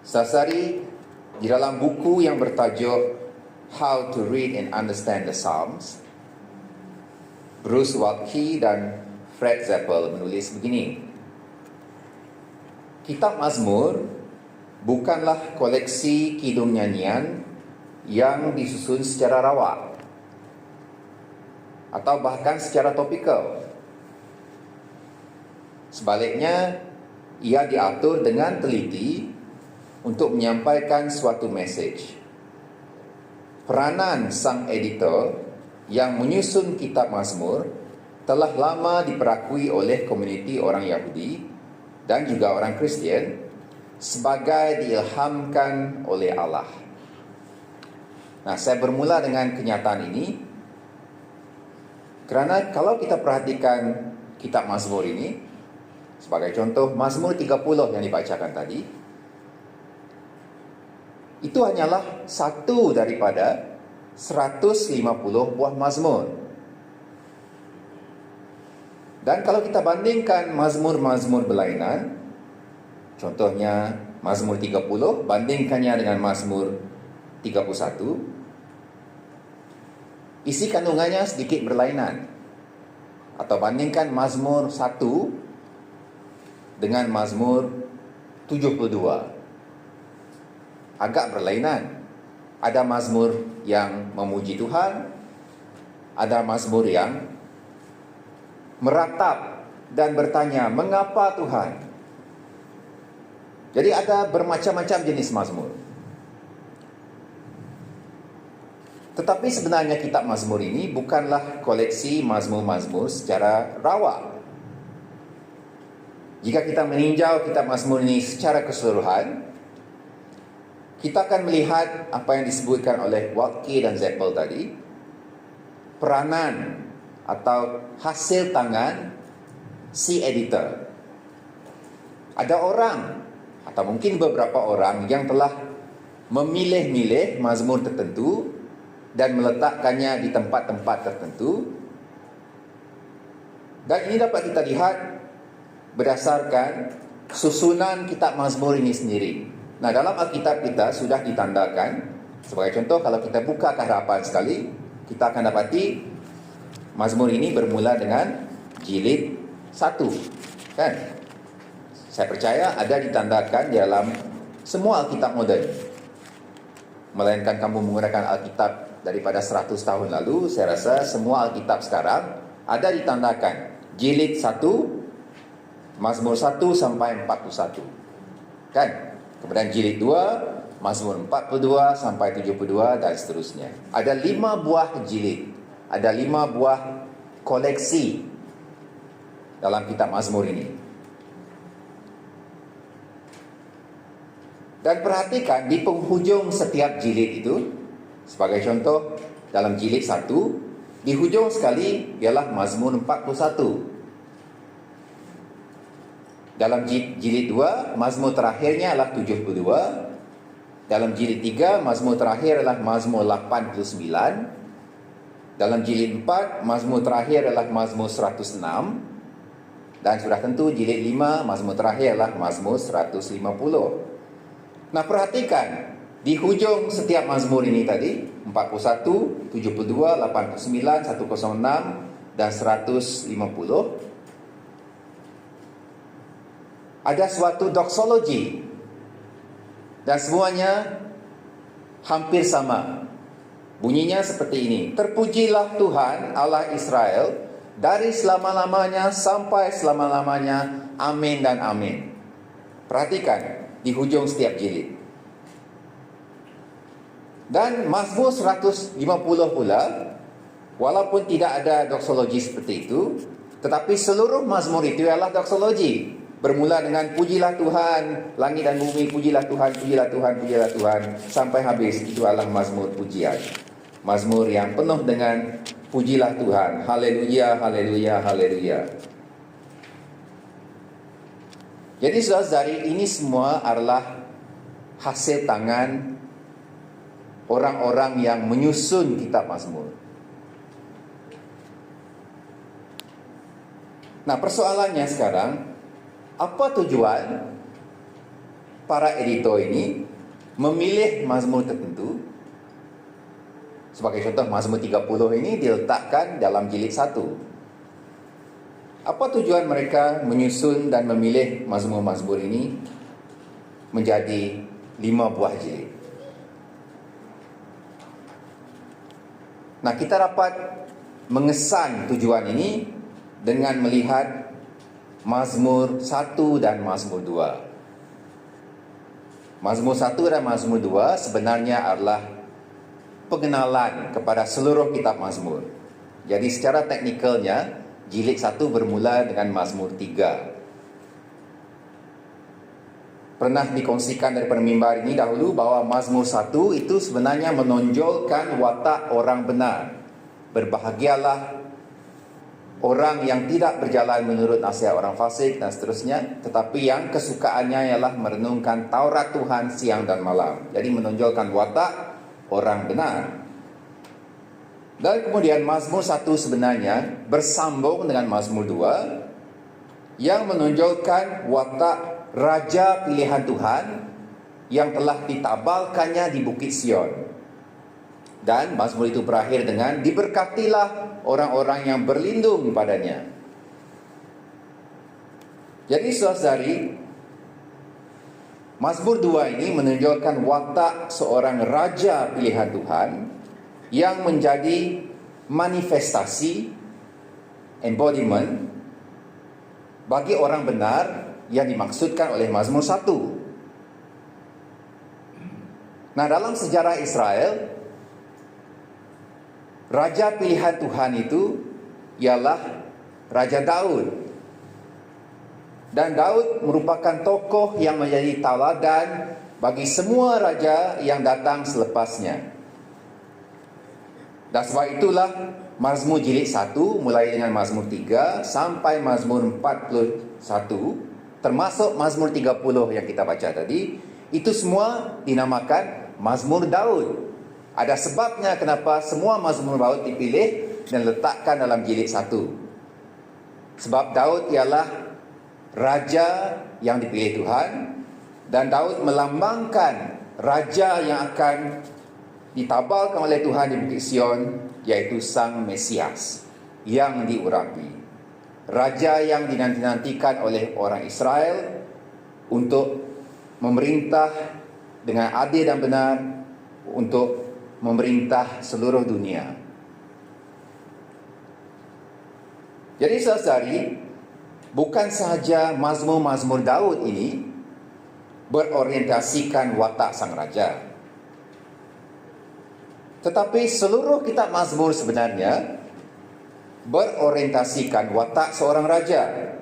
Sasari di dalam buku yang bertajuk How to Read and Understand the Psalms, Bruce Waltke dan Fred Zappel menulis begini: Kitab Mazmur bukanlah koleksi kidung nyanyian yang disusun secara rawak atau bahkan secara topikal. Sebaliknya, ia diatur dengan teliti untuk menyampaikan suatu mesej. Peranan sang editor yang menyusun kitab Mazmur telah lama diperakui oleh komuniti orang Yahudi dan juga orang Kristian sebagai diilhamkan oleh Allah. Nah, saya bermula dengan kenyataan ini kerana kalau kita perhatikan kitab Mazmur ini, sebagai contoh Mazmur 30 yang dibacakan tadi, itu hanyalah satu daripada 150 buah Mazmur. Dan kalau kita bandingkan Mazmur-Mazmur berlainan, contohnya Mazmur 30, bandingkannya dengan Mazmur 31, isi kandungannya sedikit berlainan. Atau bandingkan Mazmur 1 dengan Mazmur 72. Agak berlainan. Ada Mazmur yang memuji Tuhan, ada Mazmur yang meratap dan bertanya, mengapa Tuhan? Jadi ada bermacam-macam jenis Mazmur. Tetapi sebenarnya kitab Mazmur ini bukanlah koleksi Mazmur-Mazmur secara rawak. Jika kita meninjau kitab Mazmur ini secara keseluruhan, kita akan melihat apa yang disebutkan oleh Waltke dan Zappel tadi, peranan atau hasil tangan si editor. Ada orang atau mungkin beberapa orang yang telah memilih-milih mazmur tertentu dan meletakkannya di tempat-tempat tertentu. Dan ini dapat kita lihat berdasarkan susunan kitab Mazmur ini sendiri. Nah, dalam Alkitab kita sudah ditandakan. Sebagai contoh, kalau kita buka keharapan sekali, kita akan dapati Mazmur ini bermula dengan jilid 1. Kan? Saya percaya ada ditandakan di dalam semua Alkitab moden. Melainkan kamu menggunakan Alkitab daripada 100 tahun lalu, saya rasa semua Alkitab sekarang ada ditandakan jilid 1, Mazmur 1 sampai 41. Kan? Kemudian jilid 2, Mazmur 42 sampai 72 dan seterusnya. Ada 5 buah jilid. Ada 5 buah koleksi dalam kitab Mazmur ini. Dan perhatikan di penghujung setiap jilid itu, sebagai contoh dalam jilid 1, di hujung sekali ialah Mazmur 41. Dalam jilid 2, Mazmur terakhirnya adalah 72. Dalam jilid 3, Mazmur terakhir adalah Mazmur 89. Dalam jilid 4, Mazmur terakhir adalah Mazmur 106. Dan sudah tentu jilid 5, Mazmur terakhir adalah Mazmur 150. Nah, perhatikan di hujung setiap Mazmur ini tadi, 41, 72, 89, 106 dan 150, ada suatu doksologi dan semuanya hampir sama. Bunyinya seperti ini: terpujilah Tuhan Allah Israel dari selama-lamanya sampai selama-lamanya. Amin dan amin. Perhatikan di hujung setiap jilid. Dan Mazmur 150 pula, walaupun tidak ada doksologi seperti itu, tetapi seluruh Mazmur itu adalah doksologi. Bermula dengan pujilah Tuhan, langit dan bumi, pujilah Tuhan, pujilah Tuhan, pujilah Tuhan, sampai habis. Itu adalah Mazmur pujian. Mazmur yang penuh dengan pujilah Tuhan. Haleluya, haleluya, haleluya. Jadi saudara-saudari, ini semua adalah hasil tangan orang-orang yang menyusun kitab Mazmur. Nah, persoalannya sekarang, apa tujuan para editor ini memilih mazmur tertentu. Sebagai contoh, mazmur 30 ini diletakkan dalam jilid 1. Apa tujuan mereka menyusun dan memilih mazmur-mazmur ini menjadi 5 buah jilid? Nah, kita dapat mengesan tujuan ini dengan melihat mazmur 1 dan mazmur 2. Mazmur 1 dan mazmur 2 sebenarnya adalah pengenalan kepada seluruh kitab mazmur. Jadi secara teknikalnya, jilid 1 bermula dengan mazmur 3. Pernah dikongsikan daripada mimbar ini dahulu bahawa mazmur 1 itu sebenarnya menonjolkan watak orang benar. Berbahagialah orang yang tidak berjalan menurut nasihat orang fasik dan seterusnya, tetapi yang kesukaannya ialah merenungkan Taurat Tuhan siang dan malam. Jadi menonjolkan watak orang benar. Dan kemudian mazmur 1 sebenarnya bersambung dengan mazmur 2 yang menonjolkan watak raja pilihan Tuhan yang telah ditabalkannya di Bukit Sion. Dan mazmur itu berakhir dengan diberkatilah orang-orang yang berlindung padanya. Jadi saudari, mazmur 2 ini menunjukkan watak seorang raja pilihan Tuhan yang menjadi manifestasi, embodiment bagi orang benar yang dimaksudkan oleh mazmur 1. Nah, dalam sejarah Israel, raja pilihan Tuhan itu ialah Raja Daud. Dan Daud merupakan tokoh yang menjadi tauladan bagi semua raja yang datang selepasnya. Dan sebab itulah mazmur jilid 1 mulai dengan mazmur 3 sampai mazmur 41, termasuk mazmur 30 yang kita baca tadi, itu semua dinamakan mazmur Daud. Ada sebabnya kenapa semua mazmur Daud dipilih dan letakkan dalam jilid 1. Sebab Daud ialah raja yang dipilih Tuhan, dan Daud melambangkan raja yang akan ditabalkan oleh Tuhan di Bukit Sion, yaitu Sang Mesias yang diurapi. Raja yang dinanti-nantikan oleh orang Israel untuk memerintah dengan adil dan benar, untuk memerintah seluruh dunia. Jadi saudari, bukan sahaja mazmur-mazmur Daud ini berorientasikan watak sang raja, tetapi seluruh kitab mazmur sebenarnya berorientasikan watak seorang raja,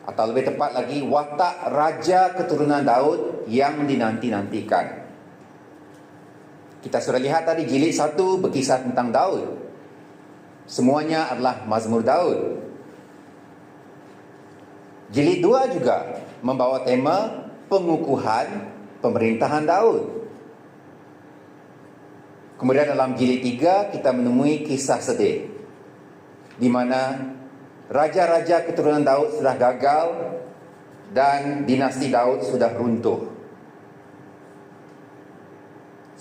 atau lebih tepat lagi, watak raja keturunan Daud yang dinanti-nantikan. Kita sudah lihat tadi jilid 1 berkisah tentang Daud. Semuanya adalah mazmur Daud. Jilid 2 juga membawa tema pengukuhan pemerintahan Daud. Kemudian dalam jilid 3 kita menemui kisah sedih, di mana raja-raja keturunan Daud sudah gagal dan dinasti Daud sudah runtuh.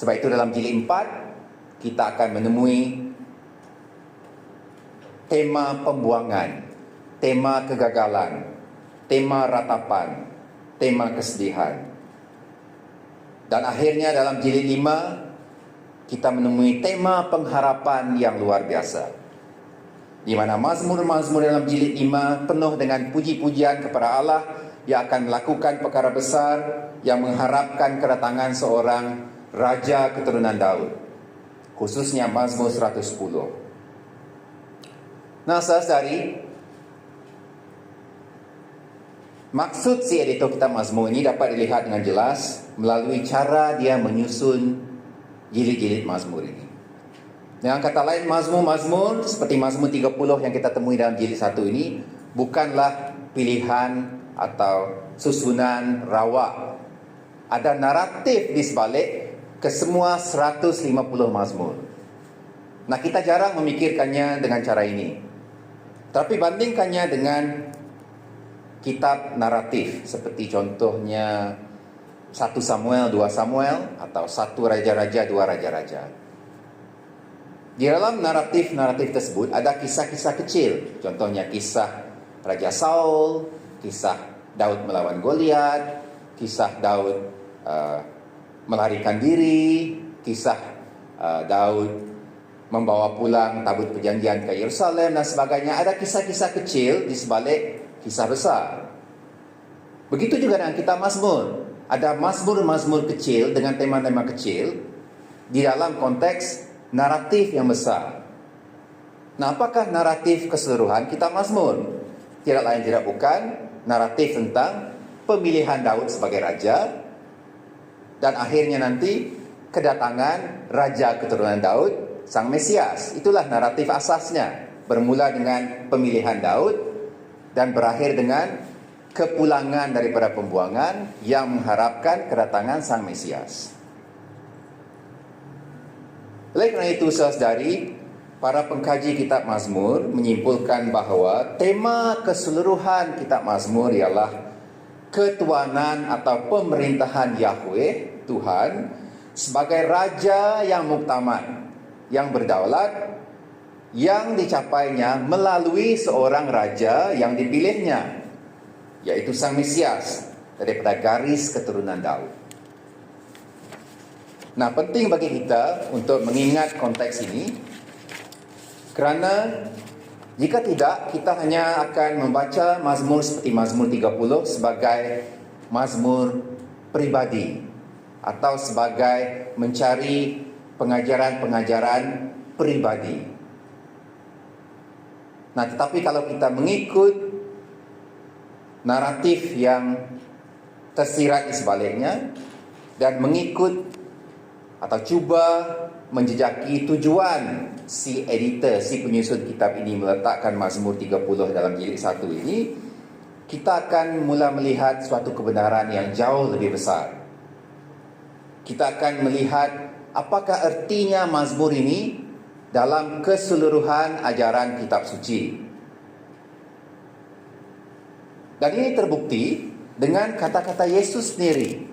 Sebab itu dalam jilid 4 kita akan menemui tema pembuangan, tema kegagalan, tema ratapan, tema kesedihan. Dan akhirnya dalam jilid 5 kita menemui tema pengharapan yang luar biasa, di mana mazmur-mazmur dalam jilid 5 penuh dengan puji-pujian kepada Allah yang akan melakukan perkara besar, yang mengharapkan kedatangan seorang raja keturunan Daud, khususnya mazmur 110. Nah, saudari, maksud si editor kitab mazmur ini dapat dilihat dengan jelas melalui cara dia menyusun jilid-jilid mazmur ini. Dengan kata lain, mazmur-mazmur seperti mazmur 30 yang kita temui dalam jilid 1 ini bukanlah pilihan atau susunan rawak. Ada naratif di sebalik ke semua 150 mazmur. Nah, kita jarang memikirkannya dengan cara ini. Tapi bandingkannya dengan kitab naratif seperti contohnya 1 Samuel, 2 Samuel, atau 1 Raja-Raja, 2 Raja-Raja. Di dalam naratif-naratif tersebut ada kisah-kisah kecil. Contohnya kisah Raja Saul, kisah Daud melawan Goliat, kisah Daud melarikan diri, kisah Daud membawa pulang tabut perjanjian ke Yerusalem dan sebagainya. Ada kisah-kisah kecil di sebalik kisah besar. Begitu juga dengan kitab Mazmur. Ada mazmur-mazmur kecil dengan tema-tema kecil di dalam konteks naratif yang besar. Nah, apakah naratif keseluruhan kitab Mazmur? Tidak lain tidak bukan naratif tentang pemilihan Daud sebagai raja dan akhirnya nanti kedatangan raja keturunan Daud, Sang Mesias. Itulah naratif asasnya. Bermula dengan pemilihan Daud dan berakhir dengan kepulangan daripada pembuangan yang mengharapkan kedatangan Sang Mesias. Oleh kerana itu, saudari, para pengkaji kitab Mazmur menyimpulkan bahawa tema keseluruhan kitab Mazmur ialah ketuanan atau pemerintahan Yahweh, Tuhan, sebagai Raja yang muktamad, yang berdaulat, yang dicapainya melalui seorang Raja yang dipilihnya, yaitu Sang Mesias daripada garis keturunan Daud. Nah, penting bagi kita untuk mengingat konteks ini, kerana jika tidak, kita hanya akan membaca Mazmur seperti Mazmur 30 sebagai Mazmur pribadi atau sebagai mencari pengajaran-pengajaran pribadi. Nah, tetapi kalau kita mengikut naratif yang tersirat di sebaliknya dan mengikut atau cuba menjejaki tujuan si editor, si penyusun kitab ini meletakkan Mazmur 30 dalam jilid 1 ini, kita akan mula melihat suatu kebenaran yang jauh lebih besar. Kita akan melihat apakah ertinya Mazmur ini dalam keseluruhan ajaran kitab suci. Dan ini terbukti dengan kata-kata Yesus sendiri.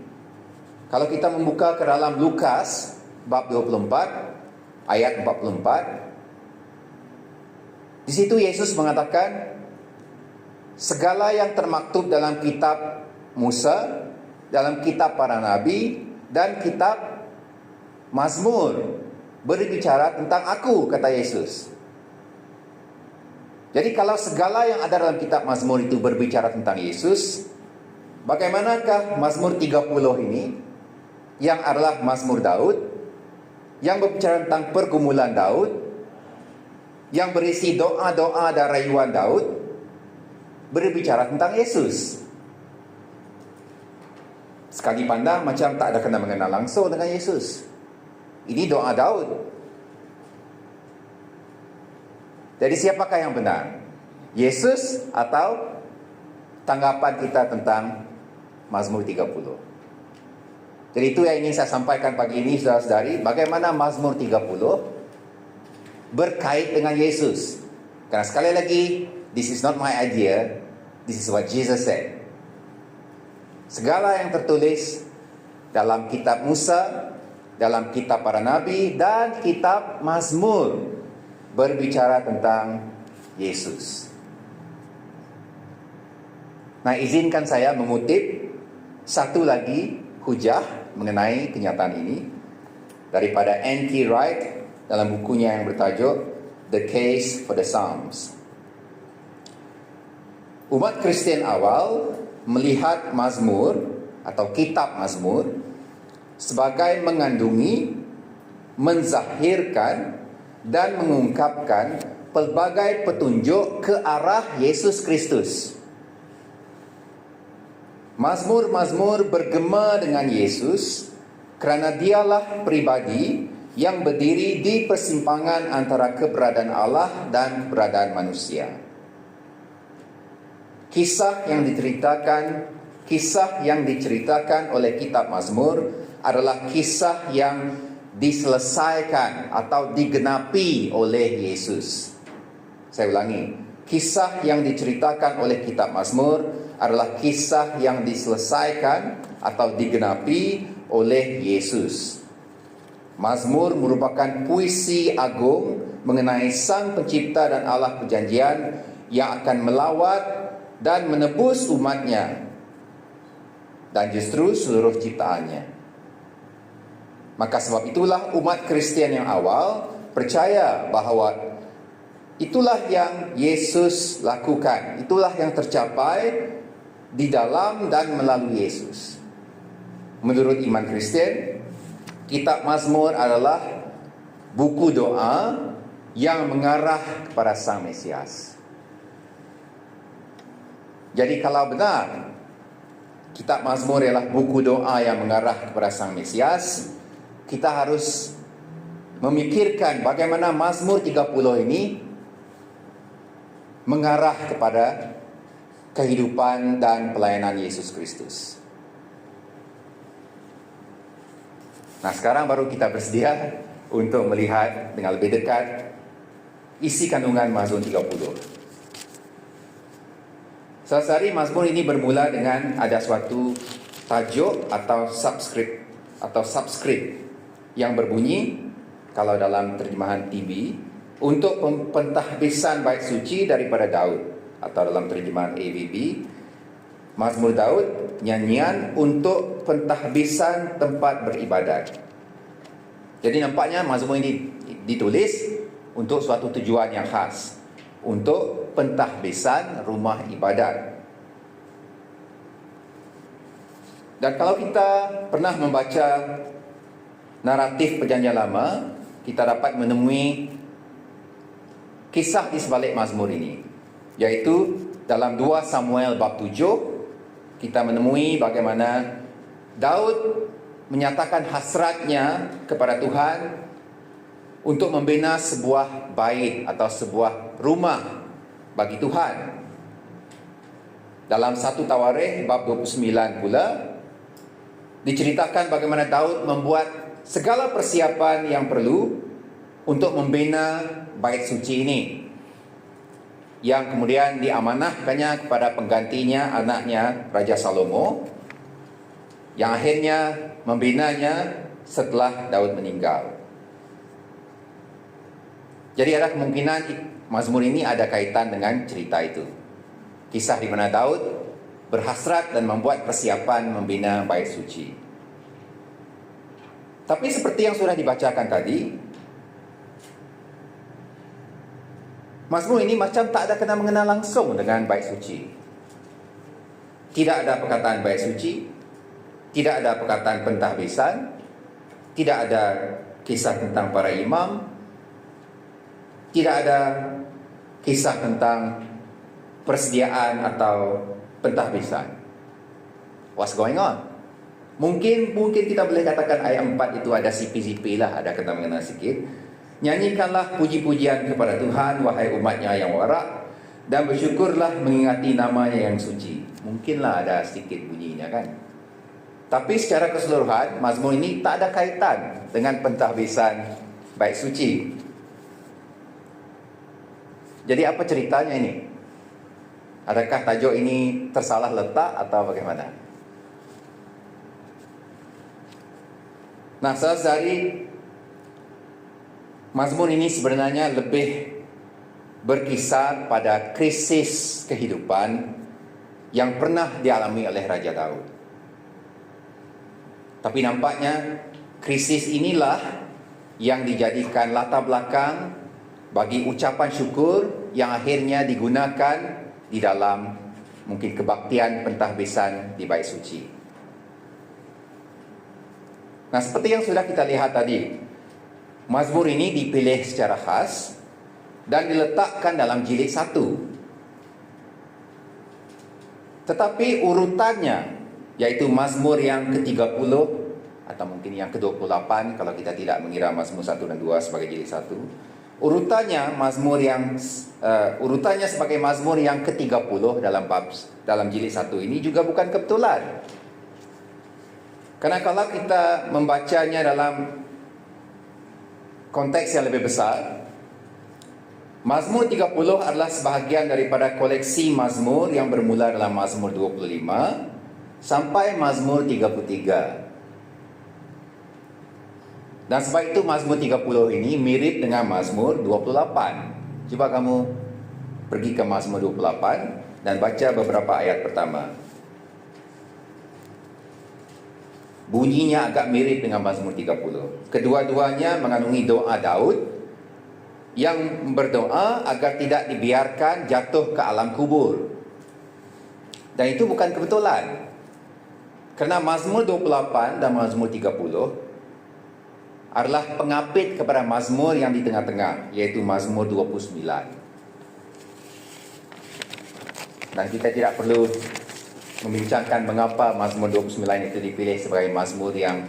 Kalau kita membuka ke dalam Lukas bab 24 ayat 44, di situ Yesus mengatakan segala yang termaktub dalam kitab Musa, dalam kitab para nabi dan kitab Mazmur berbicara tentang aku, kata Yesus. Jadi kalau segala yang ada dalam kitab Mazmur itu berbicara tentang Yesus, bagaimanakah Mazmur 30 ini yang adalah Mazmur Daud, yang berbicara tentang pergumulan Daud, yang berisi doa-doa dan rayuan Daud, berbicara tentang Yesus? Sekali pandang macam tak ada kena mengenal langsung dengan Yesus. Ini doa Daud. Jadi siapakah yang benar? Yesus atau tanggapan kita tentang Mazmur 30? Jadi itu yang ingin saya sampaikan pagi ini, saudara-saudari, bagaimana Mazmur 30 berkait dengan Yesus. Karena sekali lagi, this is not my idea, this is what Jesus said. Segala yang tertulis dalam kitab Musa, dalam kitab para nabi dan kitab Mazmur berbicara tentang Yesus. Nah, izinkan saya mengutip satu lagi hujah mengenai kenyataan ini daripada N.T. Wright dalam bukunya yang bertajuk The Case for the Psalms. Umat Kristian awal melihat Mazmur atau kitab Mazmur sebagai mengandungi, menzahirkan dan mengungkapkan pelbagai petunjuk ke arah Yesus Kristus. Mazmur-mazmur bergema dengan Yesus kerana dialah pribadi yang berdiri di persimpangan antara keberadaan Allah dan keberadaan manusia. Kisah yang diceritakan oleh kitab Mazmur adalah kisah yang diselesaikan atau digenapi oleh Yesus. Saya ulangi, kisah yang diceritakan oleh kitab Mazmur adalah kisah yang diselesaikan atau digenapi oleh Yesus. Mazmur merupakan puisi agung mengenai Sang Pencipta dan Allah Perjanjian yang akan melawat dan menebus umatnya dan justru seluruh ciptaannya. Maka sebab itulah umat Kristian yang awal percaya bahawa itulah yang Yesus lakukan, itulah yang tercapai di dalam dan melalui Yesus. Menurut iman Kristian, kitab Mazmur adalah buku doa yang mengarah kepada Sang Mesias. Jadi kalau benar kitab Mazmur ialah buku doa yang mengarah kepada Sang Mesias, kita harus memikirkan bagaimana Mazmur 30 ini mengarah kepada kehidupan dan pelayanan Yesus Kristus. Nah, sekarang baru kita bersedia untuk melihat dengan lebih dekat isi kandungan Mazmur 30. Sehari Mazmur ini bermula dengan ada suatu tajuk atau subscript yang berbunyi, kalau dalam terjemahan TB, untuk pentahbisan bait suci daripada Daud, atau dalam terjemahan AVB, Mazmur Daud, nyanyian untuk pentahbisan tempat beribadat. Jadi nampaknya Mazmur ini ditulis untuk suatu tujuan yang khas, untuk pentahbisan rumah ibadat. Dan kalau kita pernah membaca naratif Perjanjian Lama, kita dapat menemui kisah di sebalik Mazmur ini, yaitu dalam 2 Samuel bab 7, kita menemui bagaimana Daud menyatakan hasratnya kepada Tuhan untuk membina sebuah bait atau sebuah rumah bagi Tuhan. Dalam 1 Tawarikh bab 29 pula diceritakan bagaimana Daud membuat segala persiapan yang perlu untuk membina bait suci ini, yang kemudian diamanahkannya kepada penggantinya, anaknya Raja Salomo, yang akhirnya membinanya setelah Daud meninggal. Jadi ada kemungkinan Mazmur ini ada kaitan dengan cerita itu, kisah di mana Daud berhasrat dan membuat persiapan membina bait suci. Tapi seperti yang sudah dibacakan tadi, Mazmur ini macam tak ada kena mengena langsung dengan bait suci. Tidak ada perkataan bait suci, tidak ada perkataan pentahbisan, tidak ada kisah tentang para imam, tidak ada kisah tentang persediaan atau pentahbisan. What's going on? Mungkin kita boleh katakan ayat 4 itu ada sipi-sipi lah, ada kena mengena sikit. Nyanyikanlah puji-pujian kepada Tuhan, wahai umatnya yang warak, dan bersyukurlah mengingati namanya yang suci. Mungkinlah ada sedikit bunyinya kan. Tapi secara keseluruhan, Mazmur ini tak ada kaitan dengan pentahbisan bait suci. Jadi apa ceritanya ini? Adakah tajuk ini tersalah letak atau bagaimana? Nah, sehari Mazmur ini sebenarnya lebih berkisar pada krisis kehidupan yang pernah dialami oleh Raja Daud. Tapi nampaknya krisis inilah yang dijadikan latar belakang bagi ucapan syukur yang akhirnya digunakan di dalam mungkin kebaktian pentahbisan di bait suci. Nah, seperti yang sudah kita lihat tadi, Mazmur ini dipilih secara khas dan diletakkan dalam jilid 1. Tetapi urutannya, yaitu Mazmur yang ke-30 atau mungkin yang ke-28 kalau kita tidak mengira Mazmur 1 dan 2 sebagai jilid 1, urutannya sebagai Mazmur yang ke-30 dalam jilid 1 ini juga bukan kebetulan. Karena kalau kita membacanya dalam konteks yang lebih besar, Mazmur 30 adalah sebahagian daripada koleksi Mazmur yang bermula dalam Mazmur 25 sampai Mazmur 33. Dan sebab itu Mazmur 30 ini mirip dengan Mazmur 28. Cuba kamu pergi ke Mazmur 28 dan baca beberapa ayat pertama. Bunyinya agak mirip dengan Mazmur 30. Kedua-duanya mengandungi doa Daud yang berdoa agar tidak dibiarkan jatuh ke alam kubur. Dan itu bukan kebetulan. Kerana Mazmur 28 dan Mazmur 30 adalah pengapit kepada Mazmur yang di tengah-tengah, iaitu Mazmur 29. Dan kita tidak perlu membincangkan mengapa Mazmur 29 itu dipilih sebagai Mazmur yang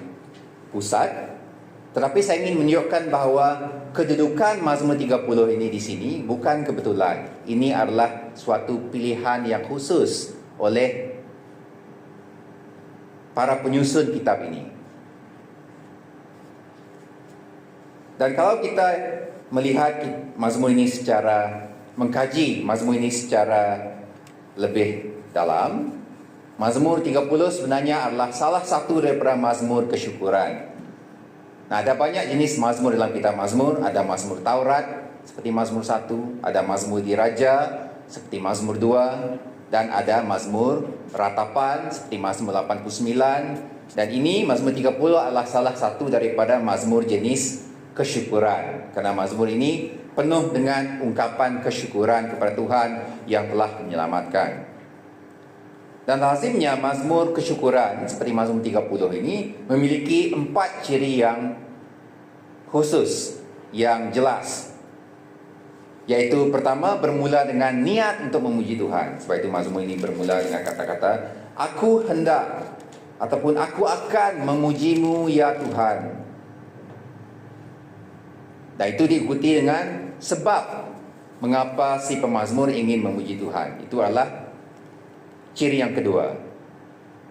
pusat. Tetapi saya ingin menunjukkan bahawa kedudukan Mazmur 30 ini di sini bukan kebetulan. Ini adalah suatu pilihan yang khusus oleh para penyusun kitab ini. Dan kalau kita melihat Mazmur ini mengkaji Mazmur ini secara lebih dalam, Mazmur 30 sebenarnya adalah salah satu daripada Mazmur kesyukuran. Nah, ada banyak jenis Mazmur dalam kitab Mazmur. Ada Mazmur Taurat seperti Mazmur 1, ada Mazmur Diraja seperti Mazmur 2, dan ada Mazmur Ratapan seperti Mazmur 89. Dan ini Mazmur 30 adalah salah satu daripada Mazmur jenis kesyukuran. Kerana Mazmur ini penuh dengan ungkapan kesyukuran kepada Tuhan yang telah menyelamatkan. Dan lazimnya Mazmur kesyukuran seperti Mazmur 30 ini memiliki 4 ciri yang khusus, yang jelas. Iaitu pertama, bermula dengan niat untuk memuji Tuhan. Sebab itu Mazmur ini bermula dengan kata-kata, "Aku hendak" ataupun "Aku akan memuji-Mu ya Tuhan." Dan itu diikuti dengan sebab mengapa si pemazmur ingin memuji Tuhan. Itu adalah ciri yang kedua.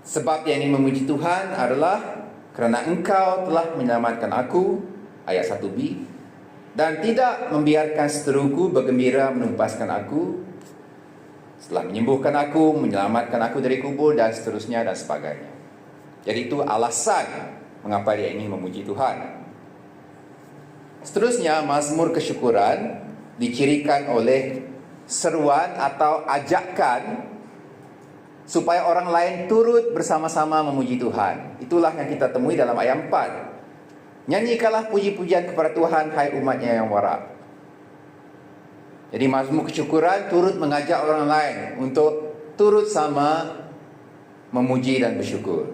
Sebab yang ingin memuji Tuhan adalah kerana Engkau telah menyelamatkan aku, ayat 1b, dan tidak membiarkan seteruku bergembira menumpaskan aku, setelah menyembuhkan aku, menyelamatkan aku dari kubur, dan seterusnya dan sebagainya. Jadi itu alasan mengapa dia ingin memuji Tuhan. Seterusnya, Mazmur kesyukuran dicirikan oleh seruan atau ajakan supaya orang lain turut bersama-sama memuji Tuhan. Itulah yang kita temui dalam ayat 4. "Nyanyikanlah puji-pujian kepada Tuhan, hai umatnya yang warak." Jadi Mazmur kesyukuran turut mengajak orang lain untuk turut sama memuji dan bersyukur.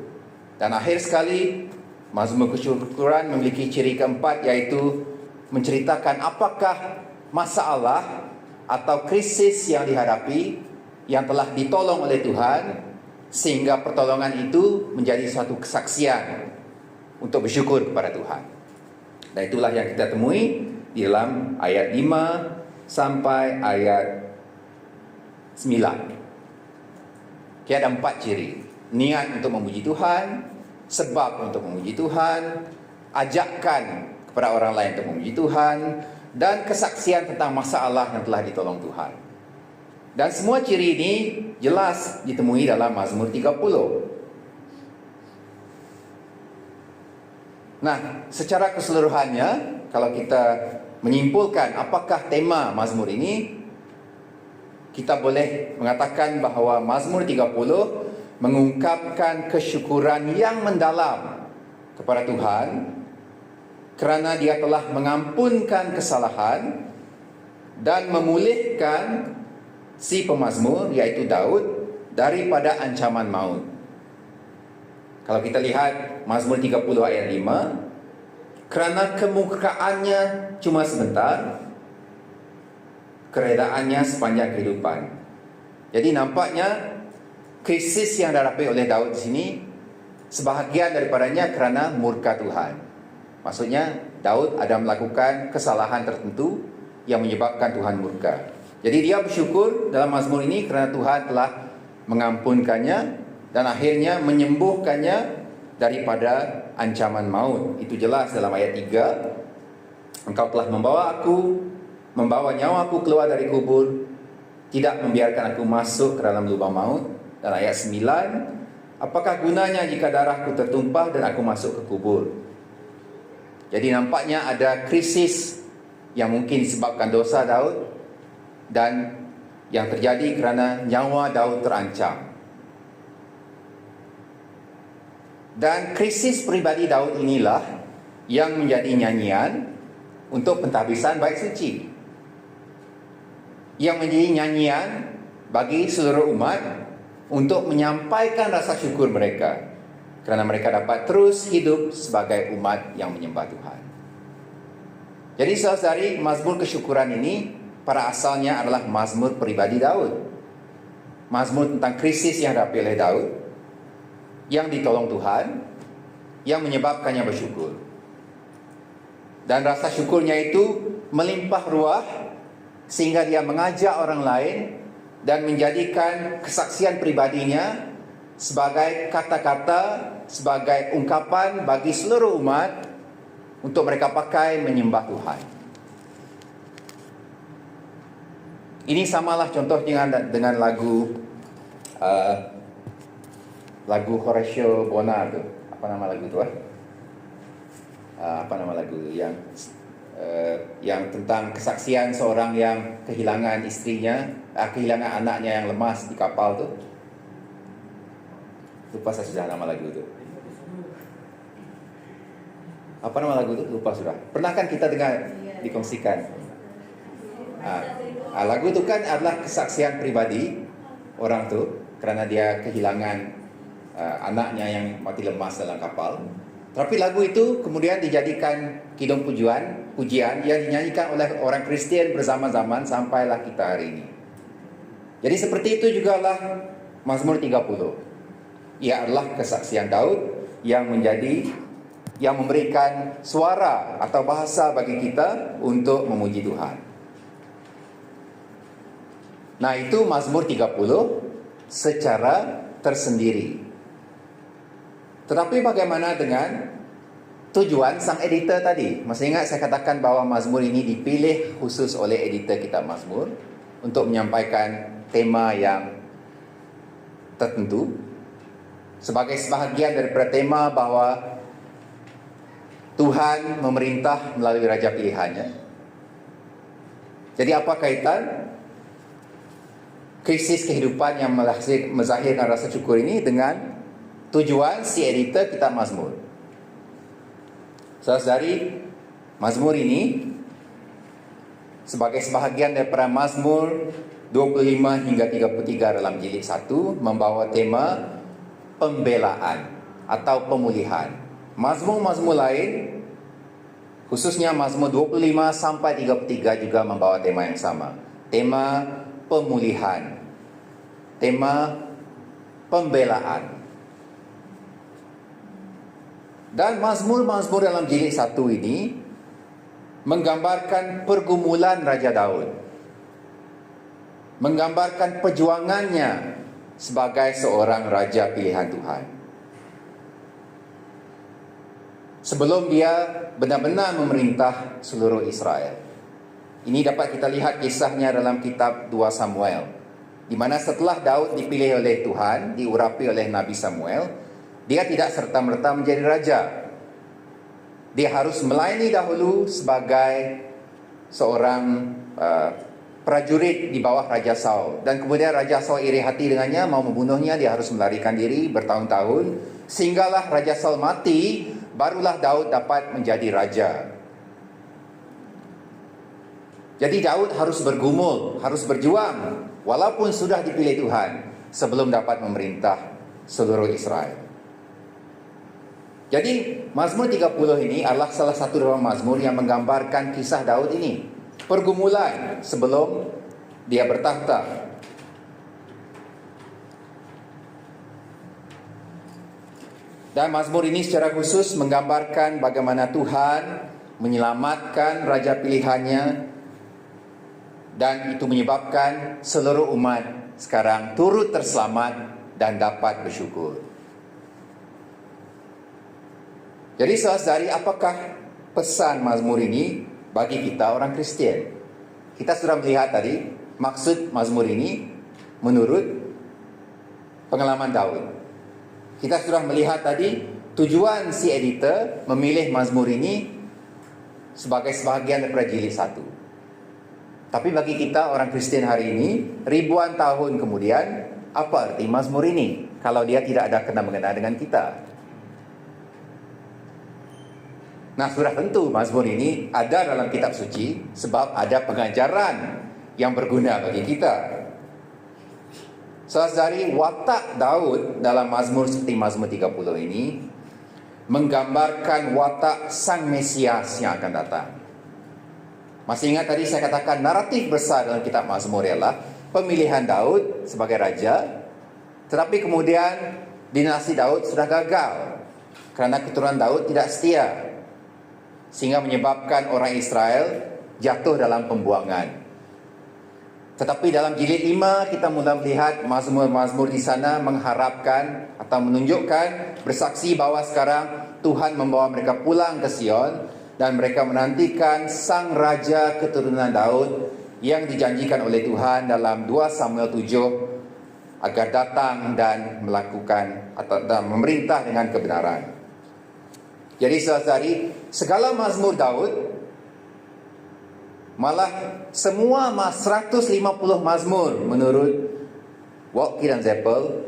Dan akhir sekali, Mazmur kesyukuran memiliki ciri keempat, iaitu menceritakan apakah masalah atau krisis yang dihadapi yang telah ditolong oleh Tuhan, sehingga pertolongan itu menjadi suatu kesaksian untuk bersyukur kepada Tuhan. Dan itulah yang kita temui di dalam ayat 5 sampai ayat 9. Kita ada 4 ciri. Niat untuk memuji Tuhan, sebab untuk memuji Tuhan, ajakan kepada orang lain untuk memuji Tuhan, dan kesaksian tentang masalah yang telah ditolong Tuhan. Dan semua ciri ini jelas ditemui dalam Mazmur 30. Nah, secara keseluruhannya, kalau kita menyimpulkan apakah tema Mazmur ini, kita boleh mengatakan bahawa Mazmur 30 mengungkapkan kesyukuran yang mendalam kepada Tuhan kerana Dia telah mengampunkan kesalahan dan memulihkan si pemazmur, iaitu Daud, daripada ancaman maut. Kalau kita lihat Mazmur 30 ayat 5, kerana kemurkaannya cuma sebentar, keredaannya sepanjang kehidupan. Jadi nampaknya krisis yang dihadapi oleh Daud di sini sebahagian daripadanya kerana murka Tuhan. Maksudnya Daud ada melakukan kesalahan tertentu yang menyebabkan Tuhan murka. Jadi dia bersyukur dalam Mazmur ini kerana Tuhan telah mengampunkannya dan akhirnya menyembuhkannya daripada ancaman maut. Itu jelas dalam ayat 3. "Engkau telah membawa nyawaku keluar dari kubur, tidak membiarkan aku masuk ke dalam lubang maut." Dan ayat 9, apakah gunanya jika darahku tertumpah dan aku masuk ke kubur? Jadi nampaknya ada krisis yang mungkin disebabkan dosa Daud dan yang terjadi kerana nyawa Daud terancam. Dan krisis pribadi Daud inilah yang menjadi nyanyian untuk pentahbisan bait suci, yang menjadi nyanyian bagi seluruh umat untuk menyampaikan rasa syukur mereka kerana mereka dapat terus hidup sebagai umat yang menyembah Tuhan. Jadi saudari, mazmur kesyukuran ini pada asalnya adalah mazmur pribadi Daud. Mazmur tentang krisis yang dihadapi oleh Daud, yang ditolong Tuhan, yang menyebabkannya bersyukur. Dan rasa syukurnya itu melimpah ruah sehingga dia mengajak orang lain dan menjadikan kesaksian pribadinya sebagai kata-kata, sebagai ungkapan bagi seluruh umat untuk mereka pakai menyembah Tuhan. Ini samalah contoh dengan lagu Horatio Bonar tu. Apa nama lagu tu? Apa nama lagu yang tentang kesaksian seorang yang kehilangan istrinya, kehilangan anaknya yang lemas di kapal tu. Lupa saya sudah nama lagu tu. Apa nama lagu tu? Lupa sudah. Pernah kan kita dengar dikongsikan? Lagu tu kan adalah kesaksian pribadi orang tu kerana dia kehilangan anaknya yang mati lemas dalam kapal. Tapi lagu itu kemudian dijadikan kidung pujian yang dinyanyikan oleh orang Kristian berzaman-zaman sampailah kita hari ini. Jadi seperti itu jugalah Mazmur 30. Ia adalah kesaksian Daud yang memberikan suara atau bahasa bagi kita untuk memuji Tuhan. Nah, itu Mazmur 30 secara tersendiri. Tetapi bagaimana dengan tujuan sang editor tadi? Masih ingat saya katakan bahawa Mazmur ini dipilih khusus oleh editor kitab Mazmur untuk menyampaikan tema yang tertentu sebagai sebahagian daripada tema bahawa Tuhan memerintah melalui raja pilihannya. Jadi apa kaitan krisis kehidupan yang menzahirkan rasa syukur ini dengan tujuan si editor kitab Mazmur? Saudari, Mazmur ini sebagai sebahagian daripada Mazmur 25 hingga 33 dalam jilid 1 membawa tema pembelaan atau pemulihan. Mazmur-mazmur lain, khususnya Mazmur 25 sampai 33 juga membawa tema yang sama. Tema pemulihan, tema pembelaan. Dan mazmur-mazmur dalam jilid 1 ini menggambarkan pergumulan Raja Daud, menggambarkan perjuangannya sebagai seorang raja pilihan Tuhan. Sebelum dia benar-benar memerintah seluruh Israel. Ini dapat kita lihat kisahnya dalam kitab 2 Samuel, di mana setelah Daud dipilih oleh Tuhan, diurapi oleh Nabi Samuel, dia tidak serta-merta menjadi raja. Dia harus melayani dahulu sebagai seorang prajurit di bawah Raja Saul. Dan kemudian Raja Saul iri hati dengannya, mau membunuhnya. Dia harus melarikan diri bertahun-tahun. Sehinggalah Raja Saul mati, barulah Daud dapat menjadi raja. Jadi Daud harus bergumul, harus berjuang, walaupun sudah dipilih Tuhan, sebelum dapat memerintah seluruh Israel. Jadi Mazmur 30 ini adalah salah satu dari mazmur yang menggambarkan kisah Daud ini, pergumulan sebelum dia bertahta. Dan mazmur ini secara khusus menggambarkan bagaimana Tuhan menyelamatkan raja pilihannya, dan itu menyebabkan seluruh umat sekarang turut terselamat dan dapat bersyukur. Jadi saudari, apakah pesan mazmur ini bagi kita orang Kristian? Kita sudah melihat tadi maksud mazmur ini menurut pengalaman Daud. Kita sudah melihat tadi tujuan si editor memilih mazmur ini sebagai sebahagian daripada jilid 1. Tapi bagi kita orang Kristian hari ini, ribuan tahun kemudian, apa arti mazmur ini kalau dia tidak ada kena-mengena dengan kita? Nah, sudah tentu mazmur ini ada dalam kitab suci sebab ada pengajaran yang berguna bagi kita. Saudari, watak Daud dalam mazmur seperti mazmur 30 ini menggambarkan watak Sang Mesias yang akan datang. Masih ingat tadi saya katakan naratif besar dalam kitab mazmur ialah pemilihan Daud sebagai raja, tetapi kemudian dinasti Daud sudah gagal kerana keturunan Daud tidak setia, sehingga menyebabkan orang Israel jatuh dalam pembuangan. Tetapi dalam jilid 5 kita mula melihat mazmur-mazmur di sana mengharapkan atau menunjukkan, bersaksi bahawa sekarang Tuhan membawa mereka pulang ke Sion dan mereka menantikan Sang Raja keturunan Daud yang dijanjikan oleh Tuhan dalam 2 Samuel 7 agar datang dan melakukan atau memerintah dengan kebenaran. Jadi saudari, segala mazmur Daud, malah semua 150 mazmur menurut Waltke dan Zeppel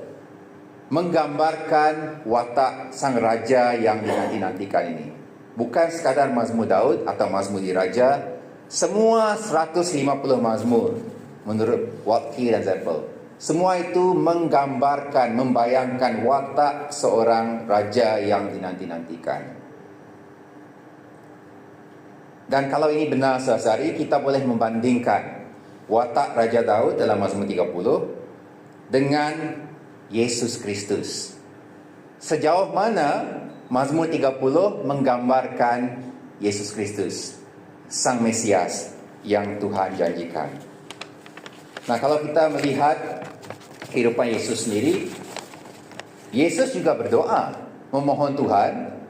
menggambarkan watak Sang Raja yang dinanti-nantikan ini. Bukan sekadar mazmur Daud atau mazmur diraja, semua 150 mazmur menurut Waltke dan Zeppel, semua itu menggambarkan, membayangkan watak seorang raja yang dinanti-nantikan. Dan kalau ini benar saudari, kita boleh membandingkan watak Raja Daud dalam mazmur 30 dengan Yesus Kristus. Sejauh mana mazmur 30 menggambarkan Yesus Kristus, Sang Mesias yang Tuhan janjikan. Nah, kalau kita melihat kehidupan Yesus sendiri, Yesus juga berdoa memohon Tuhan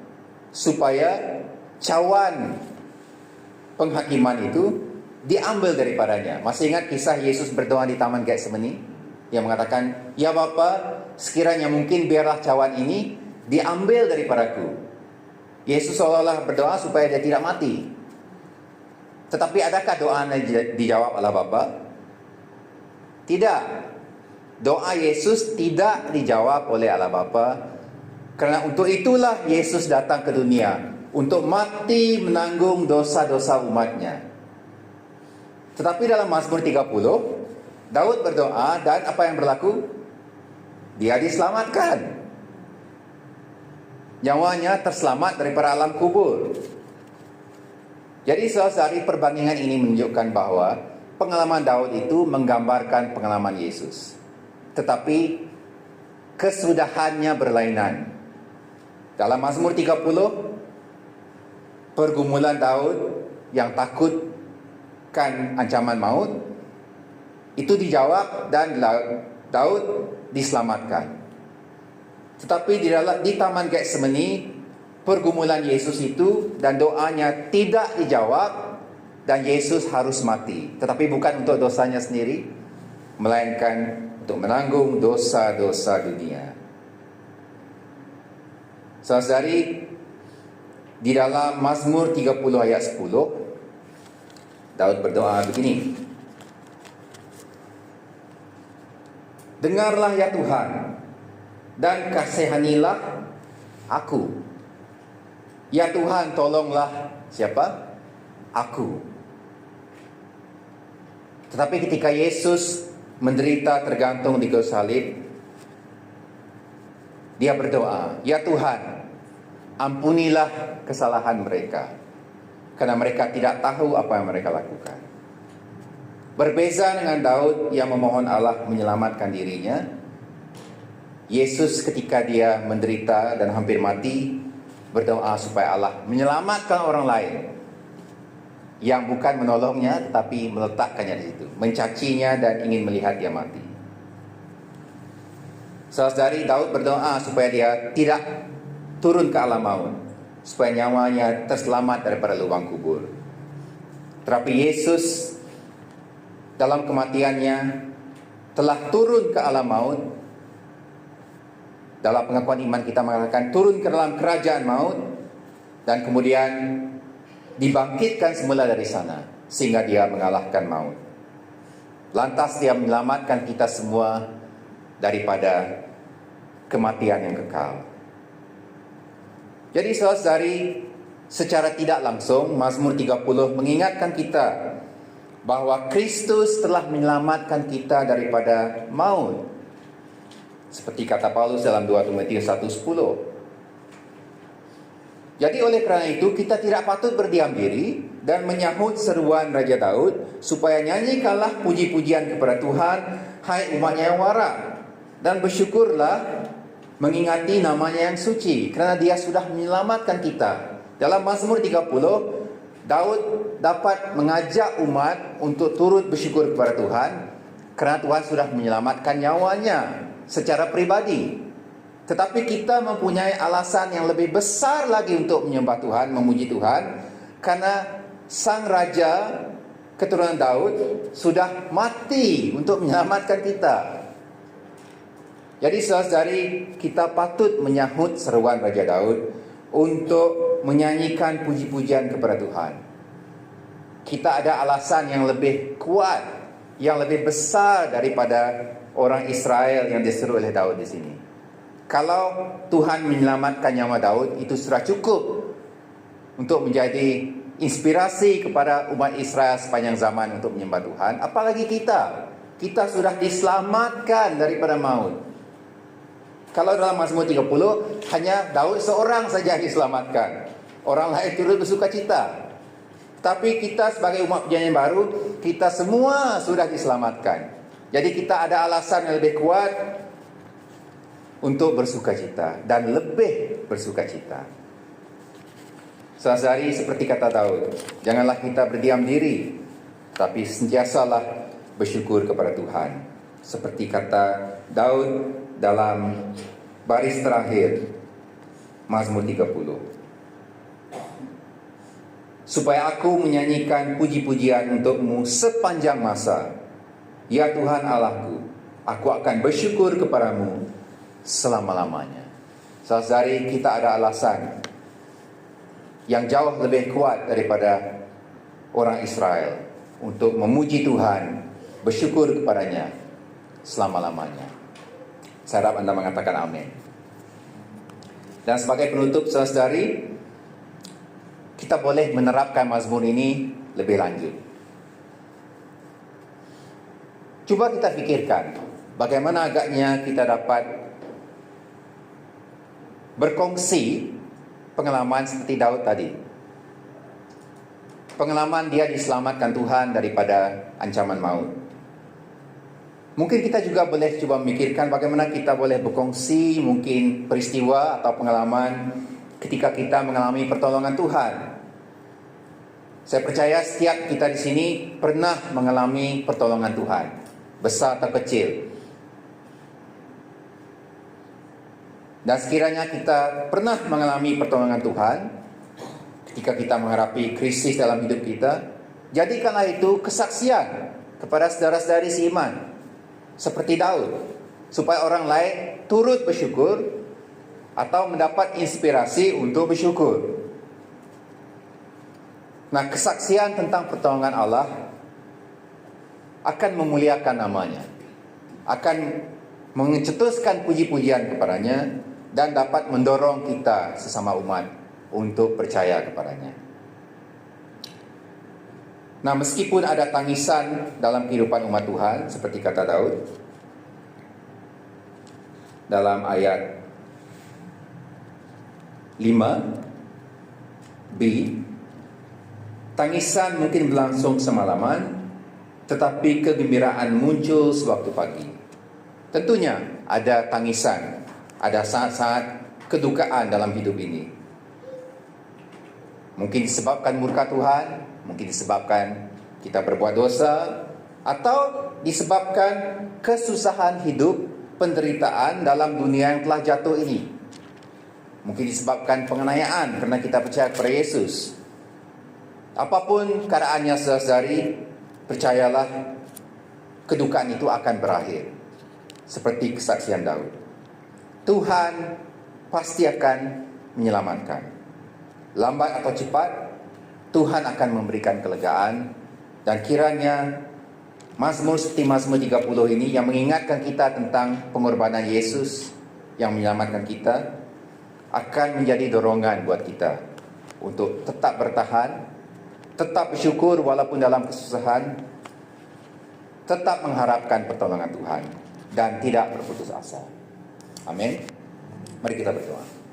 supaya cawan penghakiman itu diambil daripadanya. Masih ingat kisah Yesus berdoa di Taman Getsemani yang mengatakan, "Ya Bapa, sekiranya mungkin biarlah cawan ini diambil daripadaku." Yesus seolah-olah berdoa supaya dia tidak mati. Tetapi adakah doanya dijawab oleh Bapa? Tidak. Doa Yesus tidak dijawab oleh Allah Bapa, kerana untuk itulah Yesus datang ke dunia, untuk mati menanggung dosa-dosa umatnya. Tetapi dalam mazmur 30, Daud berdoa dan apa yang berlaku? Dia diselamatkan. Nyawanya terselamat daripada alam kubur. Jadi saudari, perbandingan ini menunjukkan bahawa pengalaman Daud itu menggambarkan pengalaman Yesus. Tetapi kesudahannya berlainan. Dalam mazmur 30, pergumulan Daud yang takutkan ancaman maut itu dijawab dan Daud diselamatkan. Tetapi di Taman Getsemani, pergumulan Yesus itu dan doanya tidak dijawab dan Yesus harus mati. Tetapi bukan untuk dosanya sendiri, melainkan untuk menanggung dosa-dosa dunia. Saudari, di dalam mazmur 30 ayat 10, Daud berdoa begini, "Dengarlah ya Tuhan, dan kasihanilah aku. Ya Tuhan, tolonglah." Siapa? Aku. Tetapi ketika Yesus menderita tergantung di kayu salib, dia berdoa, "Ya Tuhan, ampunilah kesalahan mereka, karena mereka tidak tahu apa yang mereka lakukan." Berbeza dengan Daud yang memohon Allah menyelamatkan dirinya, Yesus ketika dia menderita dan hampir mati, berdoa supaya Allah menyelamatkan orang lain yang bukan menolongnya tetapi meletakkannya di situ, mencacinya dan ingin melihat dia mati. Saudari, Daud berdoa supaya dia tidak turun ke alam maut, supaya nyawanya terselamat daripada lubang kubur. Tetapi Yesus dalam kematiannya telah turun ke alam maut dalam pengakuan iman kita mengatakan turun ke dalam kerajaan maut dan kemudian dibangkitkan semula dari sana sehingga dia mengalahkan maut. Lantas dia menyelamatkan kita semua daripada kematian yang kekal. Jadi saudara-saudari, secara tidak langsung Mazmur 30 mengingatkan kita bahwa Kristus telah menyelamatkan kita daripada maut. Seperti kata Paulus dalam 2 Timotius 1:10. Jadi oleh kerana itu kita tidak patut berdiam diri dan menyahut seruan Raja Daud supaya nyanyikanlah puji-pujian kepada Tuhan, hai umatnya yang warak, dan bersyukurlah mengingati namanya yang suci, kerana dia sudah menyelamatkan kita. Dalam Mazmur 30, Daud dapat mengajak umat untuk turut bersyukur kepada Tuhan kerana Tuhan sudah menyelamatkan nyawanya secara pribadi. Tetapi kita mempunyai alasan yang lebih besar lagi untuk menyembah Tuhan, memuji Tuhan, karena Sang Raja keturunan Daud sudah mati untuk menyelamatkan kita. Jadi saudara-saudari, kita patut menyahut seruan Raja Daud untuk menyanyikan puji-pujian kepada Tuhan. Kita ada alasan yang lebih kuat, yang lebih besar daripada orang Israel yang diseru oleh Daud di sini. Kalau Tuhan menyelamatkan nyawa Daud, itu sudah cukup untuk menjadi inspirasi kepada umat Israel sepanjang zaman untuk menyembah Tuhan. Apalagi kita sudah diselamatkan daripada maut. Kalau dalam Mazmur 30, hanya Daud seorang saja diselamatkan, orang lain turut bersuka cita. Tapi kita sebagai umat perjanjian baru, kita semua sudah diselamatkan. Jadi kita ada alasan yang lebih kuat untuk bersuka cita dan lebih bersuka cita. Saudara-saudari, seperti kata Daud, janganlah kita berdiam diri, tapi sentiasalah bersyukur kepada Tuhan. Seperti kata Daud dalam baris terakhir Mazmur 30. Supaya aku menyanyikan puji-pujian untuk-Mu sepanjang masa. Ya Tuhan Allahku, aku akan bersyukur kepada-Mu selama-lamanya. Saudari, kita ada alasan yang jauh lebih kuat daripada orang Israel untuk memuji Tuhan, bersyukur kepadanya selama-lamanya. Saya harap Anda mengatakan amin. Dan sebagai penutup, saudari, kita boleh menerapkan Mazmur ini lebih lanjut. Cuba kita pikirkan bagaimana agaknya kita dapat berkongsi pengalaman seperti Daud tadi. Pengalaman dia diselamatkan Tuhan daripada ancaman maut. Mungkin kita juga boleh cuba memikirkan bagaimana kita boleh berkongsi mungkin peristiwa atau pengalaman ketika kita mengalami pertolongan Tuhan. Saya percaya setiap kita di sini pernah mengalami pertolongan Tuhan, besar atau kecil. Dan sekiranya kita pernah mengalami pertolongan Tuhan ketika kita menghadapi krisis dalam hidup kita, jadikanlah itu kesaksian kepada saudara-saudari seiman seperti Daud, supaya orang lain turut bersyukur atau mendapat inspirasi untuk bersyukur. Nah, kesaksian tentang pertolongan Allah akan memuliakan namanya, akan mencetuskan puji-pujian kepadanya, dan dapat mendorong kita sesama umat untuk percaya kepadanya. Nah, meskipun ada tangisan dalam kehidupan umat Tuhan, seperti kata Daud dalam ayat 5b, tangisan mungkin berlangsung semalaman, tetapi kegembiraan muncul sewaktu pagi. Tentunya ada tangisan, ada saat-saat kedukaan dalam hidup ini. Mungkin disebabkan murka Tuhan, mungkin disebabkan kita berbuat dosa, atau disebabkan kesusahan hidup, penderitaan dalam dunia yang telah jatuh ini. Mungkin disebabkan penganiayaan kerana kita percaya kepada Yesus. Apapun keadaannya, saudari, percayalah kedukaan itu akan berakhir, seperti kesaksian Daud. Tuhan pasti akan menyelamatkan. Lambat atau cepat, Tuhan akan memberikan kelegaan, dan kiranya Mazmur seperti Mazmur 30 ini yang mengingatkan kita tentang pengorbanan Yesus yang menyelamatkan kita akan menjadi dorongan buat kita untuk tetap bertahan, tetap bersyukur walaupun dalam kesusahan, tetap mengharapkan pertolongan Tuhan dan tidak berputus asa. Amin. Mari kita berdoa.